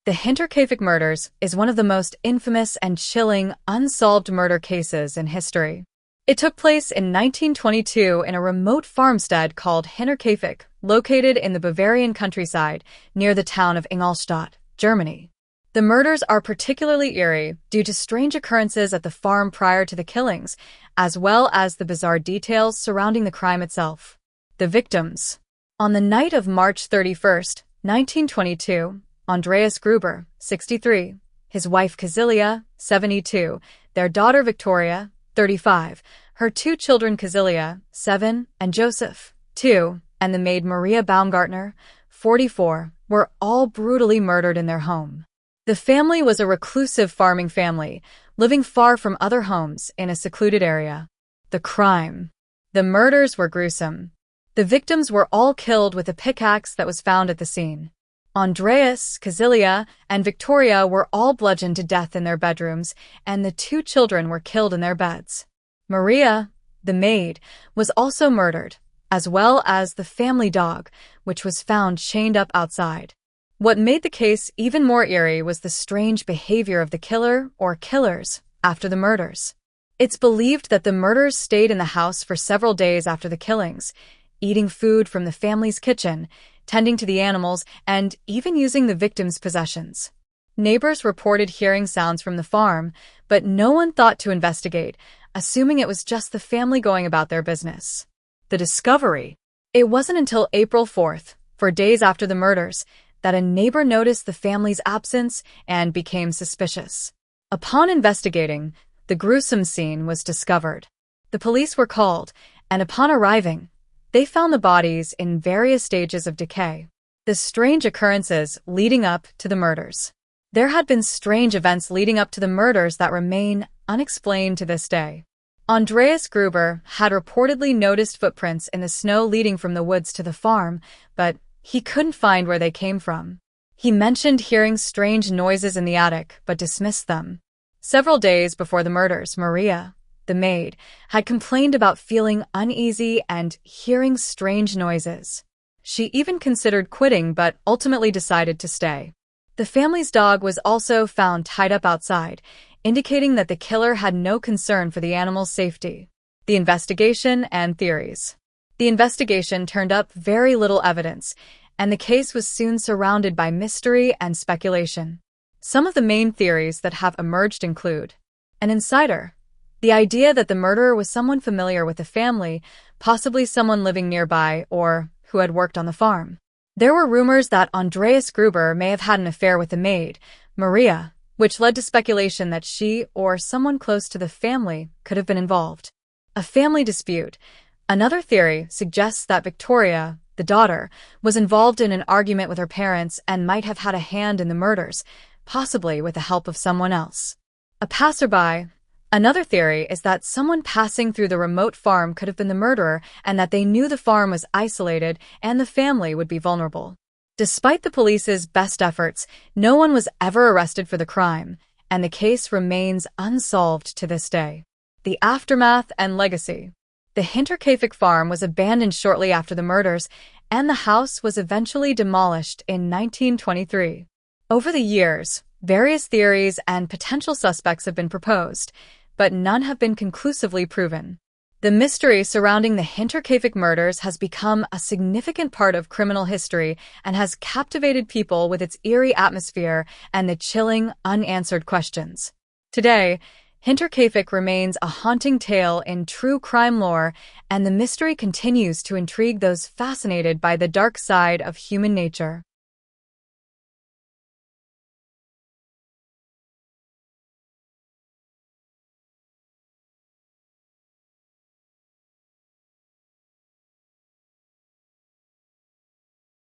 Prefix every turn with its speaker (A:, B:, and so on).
A: The HinterKaifeck Murders is one of the most infamous and chilling unsolved murder cases in history. It took place in 1922 in a remote farmstead called HinterKaifeck, located in the Bavarian countryside near the town of Ingolstadt, Germany. The murders are particularly eerie due to strange occurrences at the farm prior to the killings, as well as the bizarre details surrounding the crime itself. The victims. On the night of March 31st, 1922, Andreas Gruber, 63, his wife Kazilia, 72, their daughter Victoria, 35, her two children Kazilia, 7, and Joseph, 2, and the maid Maria Baumgartner, 44, were all brutally murdered in their home. The family was a reclusive farming family, living far from other homes in a secluded area. The crime. The murders were gruesome. The victims were all killed with a pickaxe that was found at the scene. Andreas, Kazilia, and Victoria were all bludgeoned to death in their bedrooms, and the two children were killed in their beds. Maria, the maid, was also murdered, as well as the family dog, which was found chained up outside. What made the case even more eerie was the strange behavior of the killer, or killers, after the murders. It's believed that the murderers stayed in the house for several days after the killings, eating food from the family's kitchen, tending to the animals, and even using the victims' possessions. Neighbors reported hearing sounds from the farm, but no one thought to investigate, assuming it was just the family going about their business. The discovery. It wasn't until April 4th, 4 days after the murders, that a neighbor noticed the family's absence and became suspicious. Upon investigating, the gruesome scene was discovered. The police were called, and upon arriving, they found the bodies in various stages of decay. The strange occurrences leading up to the murders. There had been strange events leading up to the murders that remain unexplained to this day. Andreas Gruber had reportedly noticed footprints in the snow leading from the woods to the farm, but he couldn't find where they came from. He mentioned hearing strange noises in the attic, but dismissed them. Several days before the murders, Maria, the maid, had complained about feeling uneasy and hearing strange noises. She even considered quitting but ultimately decided to stay. The family's dog was also found tied up outside, indicating that the killer had no concern for the animal's safety. The investigation and theories. The investigation turned up very little evidence, and the case was soon surrounded by mystery and speculation. Some of the main theories that have emerged include an insider. The idea that the murderer was someone familiar with the family, possibly someone living nearby or who had worked on the farm. There were rumors that Andreas Gruber may have had an affair with the maid, Maria, which led to speculation that she or someone close to the family could have been involved. A family dispute. Another theory suggests that Victoria, the daughter, was involved in an argument with her parents and might have had a hand in the murders, possibly with the help of someone else. A passerby. Another theory is that someone passing through the remote farm could have been the murderer and that they knew the farm was isolated and the family would be vulnerable. Despite the police's best efforts, no one was ever arrested for the crime, and the case remains unsolved to this day. The aftermath and legacy. The HinterKaifeck farm was abandoned shortly after the murders, and the house was eventually demolished in 1923. Over the years, various theories and potential suspects have been proposed, but none have been conclusively proven. The mystery surrounding the HinterKaifeck murders has become a significant part of criminal history and has captivated people with its eerie atmosphere and the chilling, unanswered questions. Today, HinterKaifeck remains a haunting tale in true crime lore, and the mystery continues to intrigue those fascinated by the dark side of human nature.